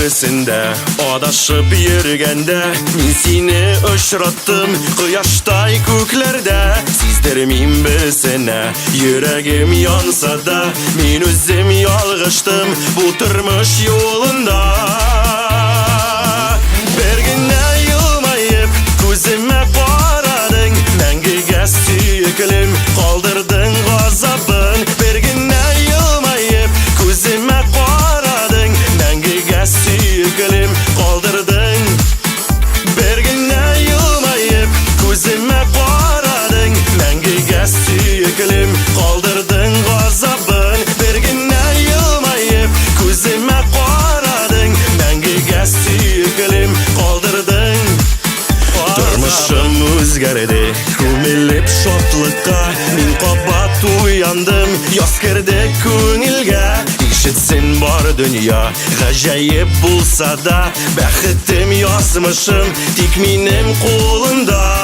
birisinde adashıp yürgende Min seni uçrattım Kıyaştay köklerde Sizdirmeyim birisine Yüreğim yansa da Min özüm yalgıştım Bu turmuş yolunda Bir güne yılmayıp Gözüme paradın Mengige süykülüm Kaldırdın gazabın Bir güne yılmayıp Gözüme paradın Mengige süykülüm Kaldırdın Bir güne yılmayıp Gözüme paradın Mengige süykülüm Kaldırdın gazabın Bir güne yılmayıp Gözüme paradın Mengige süykülüm Kaldırdın Durmuşum özgerdi Kömilip şotlıkka Min kabat uyandım Yaz kirdi köngilge İşitsin bar dünya Gajayip bulsa da Bəxtim yazmışım Tik minim kolunda